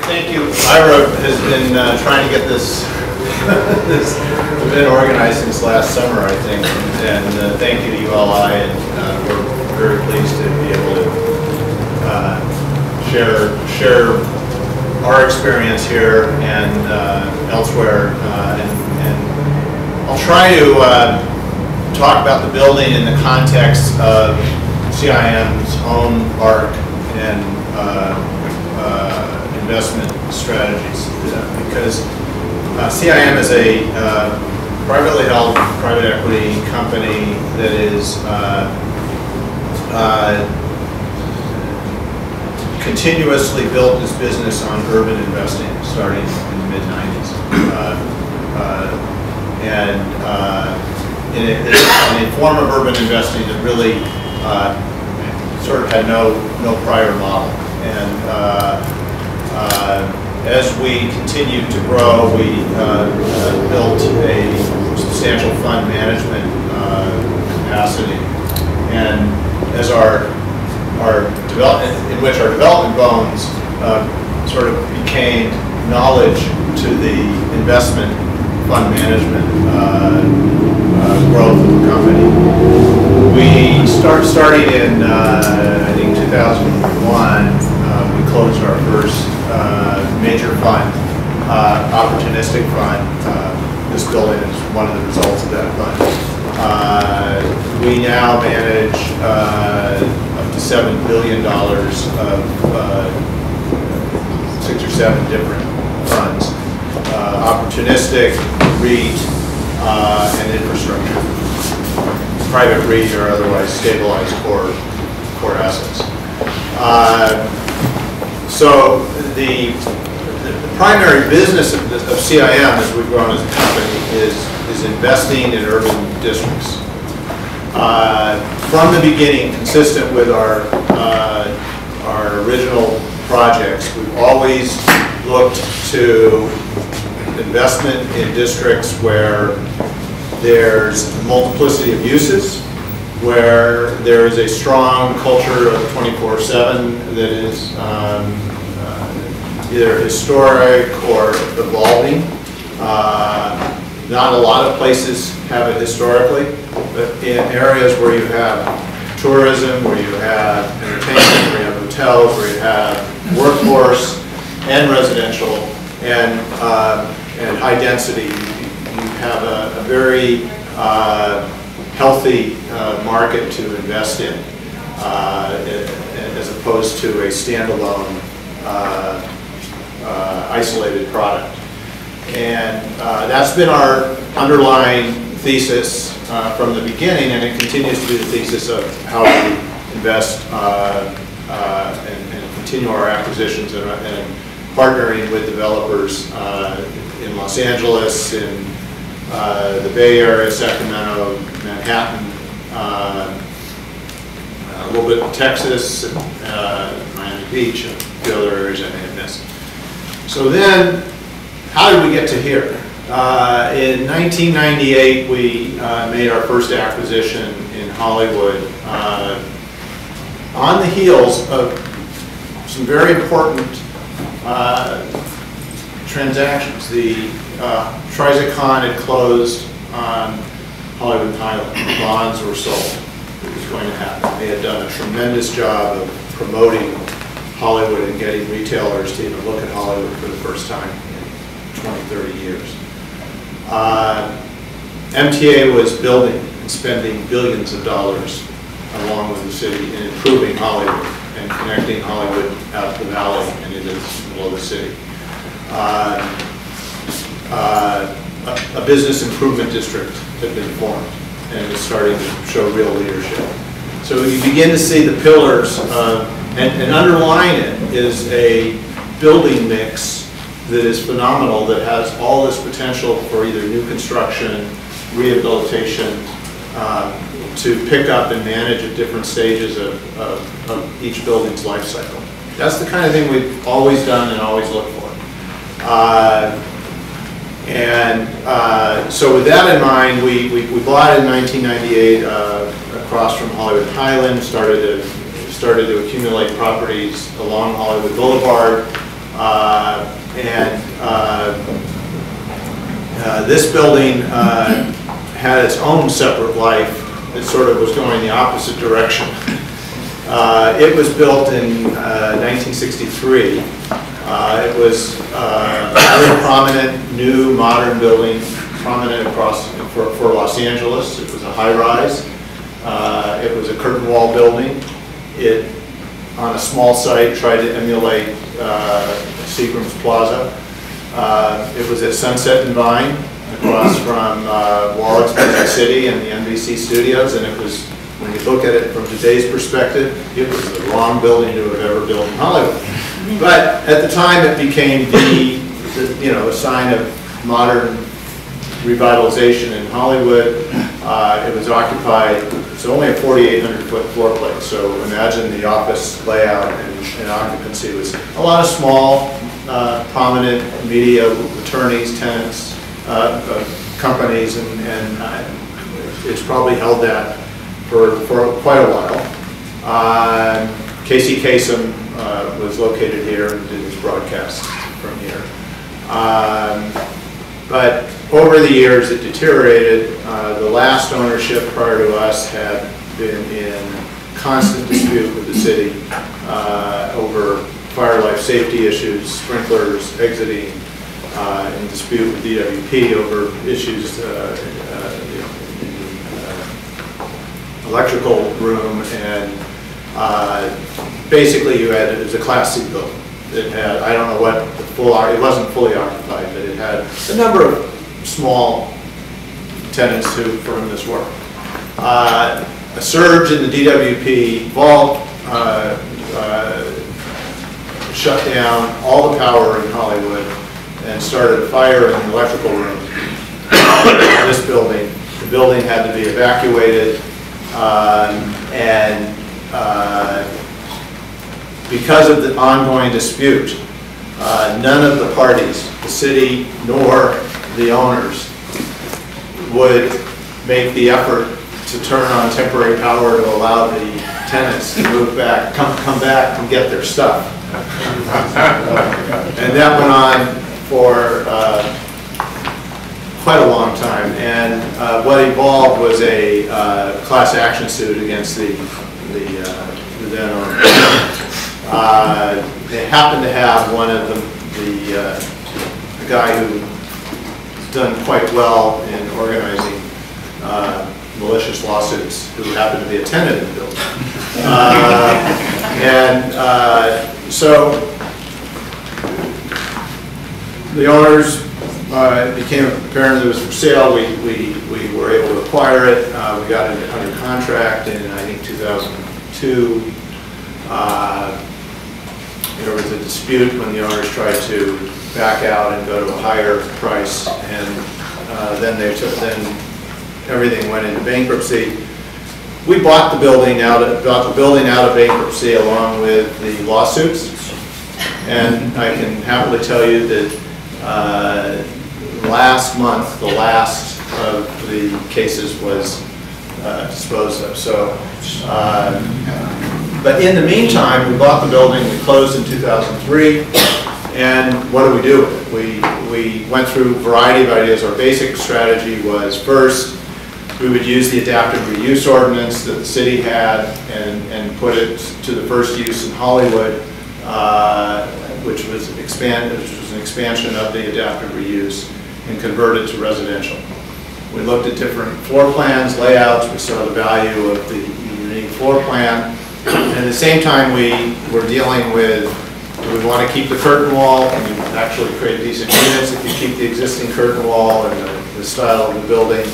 Thank you. Ira has been trying to get this this event organized since last summer, I think, and thank you to ULI, and we're very pleased to be able to share our experience here and elsewhere, and I'll try to talk about the building in the context of CIM's own arc and investment strategies, because CIM is a privately held private equity company that is continuously built its business on urban investing, starting in the mid-90s. In a form of urban investing that really sort of had no prior model. And as we continued to grow, we built a substantial fund management capacity. And as our development, in which our development bones sort of became knowledge to the investment fund management growth of the company. We starting in I think 2001. We closed our first major fund, opportunistic fund. This building is one of the results of that fund. We now manage up to $7 billion of 6 or 7 different funds, opportunistic, REIT, and infrastructure. Private REIT or otherwise stabilized core assets. So the primary business of CIM as we've grown as a company is investing in urban districts. From the beginning, consistent with our original projects, we've always looked to investment in districts where there's a multiplicity of uses, where there is a strong culture of 24/7 that is either historic or evolving. Not a lot of places have it historically, but in areas where you have tourism, where you have entertainment, where you have hotels, where you have workforce and residential and high density, you have a very healthy market to invest in, as opposed to a standalone isolated product. And that's been our underlying thesis from the beginning, and it continues to be the thesis of how we invest and continue our acquisitions and partnering with developers in Los Angeles, in the Bay Area, Sacramento, Manhattan, a little bit in Texas, and Miami Beach, and a few other areas I may have missed. So then, how did we get to here? In 1998, we made our first acquisition in Hollywood on the heels of some very important transactions. The Trizicon had closed on Hollywood Highland. Bonds were sold. It was going to happen. They had done a tremendous job of promoting Hollywood and getting retailers to even look at Hollywood for the first time in 20, 30 years. MTA was building and spending billions of dollars along with the city in improving Hollywood and connecting Hollywood out the valley and into the middle of the city. A business improvement district had been formed and was starting to show real leadership. So you begin to see the pillars, and underlying it is a building mix that is phenomenal, that has all this potential for either new construction, rehabilitation, to pick up and manage at different stages of each building's life cycle. That's the kind of thing we've always done and always looked for. So with that in mind, we bought in 1998 across from Hollywood Highland, started to accumulate properties along Hollywood Boulevard, This building had its own separate life. It sort of was going the opposite direction. It was built in 1963. It was a very prominent, new, modern building, prominent across for Los Angeles. It was a high-rise. It was a curtain wall building. It, on a small site, tried to emulate Seagram's Plaza. It was at Sunset and Vine, across from Warwick's Music City and the NBC studios, and it was, when you look at it from today's perspective, it was the wrong building to have ever built in Hollywood. But at the time, it became the sign of modern revitalization in Hollywood. It was occupied. It's only a 4,800-foot floor plate, so imagine the office layout and occupancy was a lot of small, prominent media attorneys, tenants, companies, and it's probably held that for quite a while. Casey Kasem was located here and did his broadcasts from here. But over the years it deteriorated. The last ownership prior to us had been in constant dispute with the city over fire life safety issues, sprinklers, exiting, in dispute with DWP over issues in the electrical room, and basically it was a Class C building. It had, I don't know what the it wasn't fully occupied, but it had a number of small tenants for whom this worked. A surge in the DWP vault shut down all the power in Hollywood and started a fire in the electrical room in this building. The building had to be evacuated, and because of the ongoing dispute, none of the parties, the city nor the owners, would make the effort to turn on temporary power to allow the tenants to move back, come back and get their stuff. And that went on for quite a long time. And what evolved was a class action suit against the then owner. They happened to have one of the guy who's done quite well in organizing malicious lawsuits, who happened to be a tenant in the building. So the owners, it became apparent that it was for sale. We were able to acquire it. We got it under contract in, I think, 2002. There was a dispute when the owners tried to back out and go to a higher price, and then everything went into bankruptcy. We bought the building out of bankruptcy along with the lawsuits, and I can happily tell you that last month the last of the cases was disposed of. So. But in the meantime, we bought the building, we closed in 2003, and what do we do with it? We went through a variety of ideas. Our basic strategy was, first, we would use the adaptive reuse ordinance that the city had and put it to the first use in Hollywood, which was an expansion of the adaptive reuse, and convert it to residential. We looked at different floor plans, layouts. We saw the value of the unique floor plan. And at the same time, we were dealing with, do we want to keep the curtain wall? Can you actually create decent units if you keep the existing curtain wall and the style of the building?